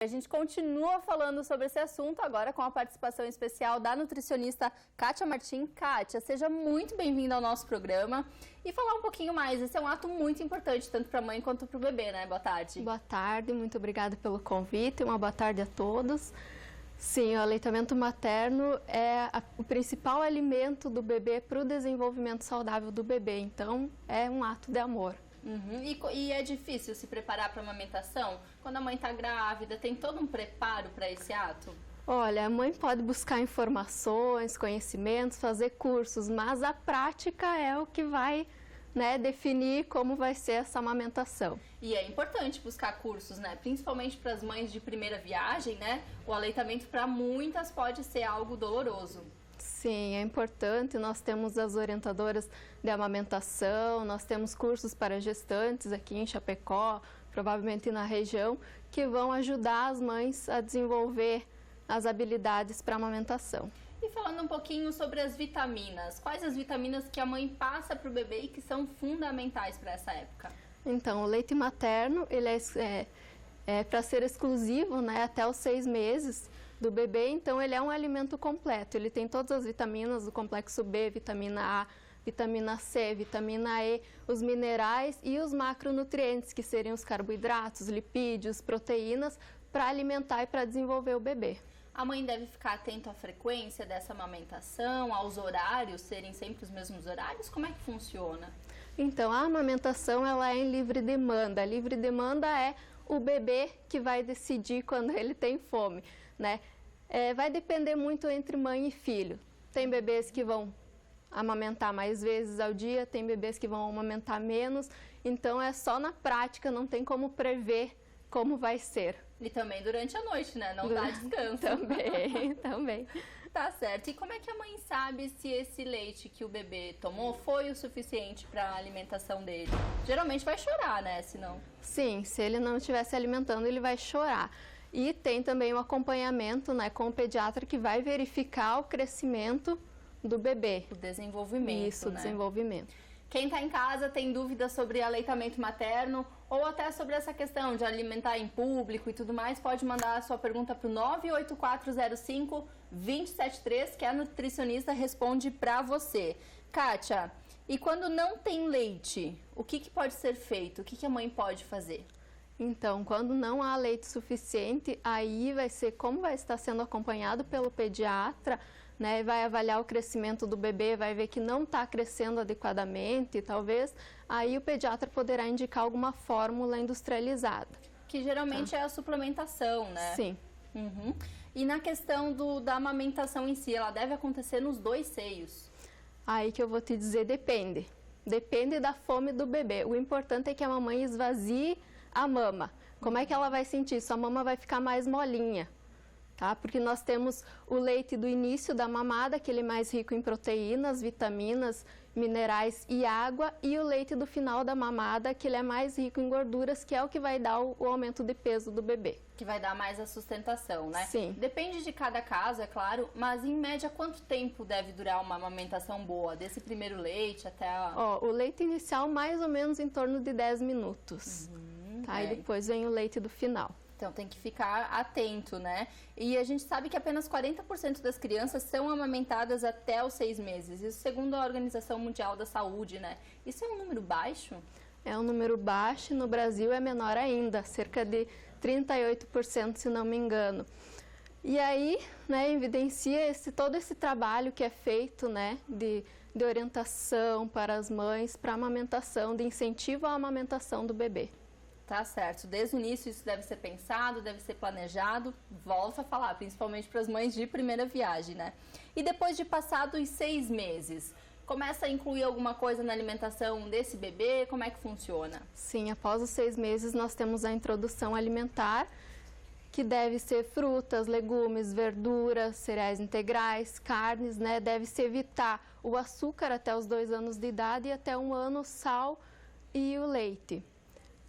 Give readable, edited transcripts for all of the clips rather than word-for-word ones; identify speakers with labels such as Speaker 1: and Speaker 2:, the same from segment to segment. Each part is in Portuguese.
Speaker 1: A gente continua falando sobre esse assunto agora com a participação especial da nutricionista Kátia Martim. Kátia, seja muito bem-vinda ao nosso programa e falar um pouquinho mais. Esse é um ato muito importante, tanto para a mãe quanto para o bebê, né? Boa tarde.
Speaker 2: Boa tarde, muito obrigada pelo convite, uma boa tarde a todos. Sim, o aleitamento materno é o principal alimento do bebê para o desenvolvimento saudável do bebê, então é um ato de amor.
Speaker 1: E é difícil se preparar para a amamentação? Quando a mãe está grávida, tem todo um preparo para esse ato?
Speaker 2: Olha, a mãe pode buscar informações, conhecimentos, fazer cursos, mas a prática é o que vai, definir como vai ser essa amamentação.
Speaker 1: E é importante buscar cursos, principalmente para as mães de primeira viagem, o aleitamento para muitas pode ser algo doloroso.
Speaker 2: Sim, é importante. Nós temos as orientadoras de amamentação, nós temos cursos para gestantes aqui em Chapecó, provavelmente na região, que vão ajudar as mães a desenvolver as habilidades para amamentação.
Speaker 1: E falando um pouquinho sobre as vitaminas, quais as vitaminas que a mãe passa para o bebê e que são fundamentais para essa época?
Speaker 2: Então, o leite materno, ele é para ser exclusivo, até os 6 meses do bebê, então ele é um alimento completo, ele tem todas as vitaminas do complexo B, vitamina A, vitamina C, vitamina E, os minerais e os macronutrientes, que seriam os carboidratos, lipídios, proteínas, para alimentar e para desenvolver o bebê.
Speaker 1: A mãe deve ficar atenta à frequência dessa amamentação, aos horários, serem sempre os mesmos horários? Como é que funciona?
Speaker 2: Então, a amamentação ela é em livre demanda. A livre demanda é o bebê que vai decidir quando ele tem fome, vai depender muito entre mãe e filho. Tem bebês que vão amamentar mais vezes ao dia, tem bebês que vão amamentar menos, então é só na prática, não tem como prever como vai ser.
Speaker 1: E também durante a noite, Não dá descanso.
Speaker 2: Também.
Speaker 1: Tá certo. E como é que a mãe sabe se esse leite que o bebê tomou foi o suficiente para a alimentação dele? Geralmente vai chorar, Senão...
Speaker 2: Sim, se ele não estiver se alimentando, ele vai chorar. E tem também o acompanhamento, com o pediatra que vai verificar o crescimento do bebê.
Speaker 1: O desenvolvimento,
Speaker 2: Isso, o desenvolvimento.
Speaker 1: Quem está em casa tem dúvidas sobre aleitamento materno ou até sobre essa questão de alimentar em público e tudo mais, pode mandar a sua pergunta para o 98405-273, que a nutricionista responde para você. Kátia, e quando não tem leite, o que pode ser feito? O que a mãe pode fazer?
Speaker 2: Então, quando não há leite suficiente, aí vai ser como vai estar sendo acompanhado pelo pediatra, vai avaliar o crescimento do bebê, vai ver que não está crescendo adequadamente, talvez, aí o pediatra poderá indicar alguma fórmula industrializada.
Speaker 1: Que geralmente é a suplementação,
Speaker 2: Sim.
Speaker 1: E na questão da amamentação em si, ela deve acontecer nos 2 seios?
Speaker 2: Aí que eu vou te dizer, depende. Depende da fome do bebê. O importante é que a mamãe esvazie a mama. Como é que ela vai sentir isso? A mama vai ficar mais molinha, Porque nós temos o leite do início da mamada, que ele é mais rico em proteínas, vitaminas, minerais e água, e o leite do final da mamada, que ele é mais rico em gorduras, que é o que vai dar o aumento de peso do bebê.
Speaker 1: Que vai dar mais a sustentação,
Speaker 2: Sim.
Speaker 1: Depende de cada caso, é claro, mas em média quanto tempo deve durar uma amamentação boa? Desse primeiro leite até a...
Speaker 2: O leite inicial mais ou menos em torno de 10 minutos. E depois vem o leite do final.
Speaker 1: Então tem que ficar atento, E a gente sabe que apenas 40% das crianças são amamentadas até os 6 meses. Isso segundo a Organização Mundial da Saúde, Isso é um número baixo?
Speaker 2: É um número baixo, no Brasil é menor ainda, cerca de 38%, se não me engano. E aí, evidencia todo esse trabalho que é feito, de orientação para as mães, para a amamentação, de incentivo à amamentação do bebê.
Speaker 1: Tá certo. Desde o início isso deve ser pensado, deve ser planejado. Volto a falar, principalmente para as mães de primeira viagem, E depois de passados os 6 meses, começa a incluir alguma coisa na alimentação desse bebê? Como é que funciona?
Speaker 2: Sim, após os 6 meses nós temos a introdução alimentar, que deve ser frutas, legumes, verduras, cereais integrais, carnes, Deve-se evitar o açúcar até os 2 anos de idade e até 1 ano, sal e o leite.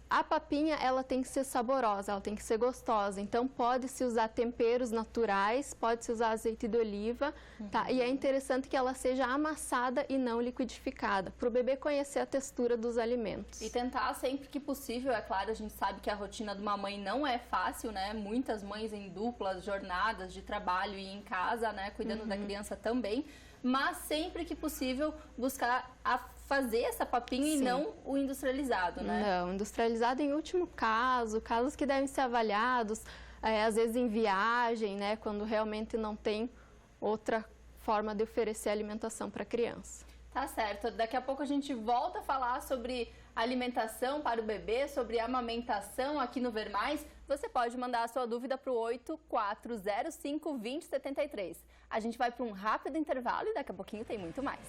Speaker 2: A papinha, ela tem que ser saborosa, ela tem que ser gostosa. Então, pode-se usar temperos naturais, pode-se usar azeite de oliva, tá? E é interessante que ela seja amassada e não liquidificada, para o bebê conhecer a textura dos alimentos.
Speaker 1: E tentar sempre que possível, é claro, a gente sabe que a rotina de uma mãe não é fácil, né? Muitas mães em duplas jornadas de trabalho e em casa, né? Cuidando da criança também. Mas sempre que possível, buscar fazer essa papinha e não o industrializado, né?
Speaker 2: Não, industrializado em último caso, casos que devem ser avaliados, às vezes em viagem, né? Quando realmente não tem outra forma de oferecer alimentação para a criança.
Speaker 1: Tá certo. Daqui a pouco a gente volta a falar sobre alimentação para o bebê, sobre amamentação aqui no Ver Mais. Você pode mandar a sua dúvida para o 8405-2073. A gente vai para um rápido intervalo e daqui a pouquinho tem muito mais.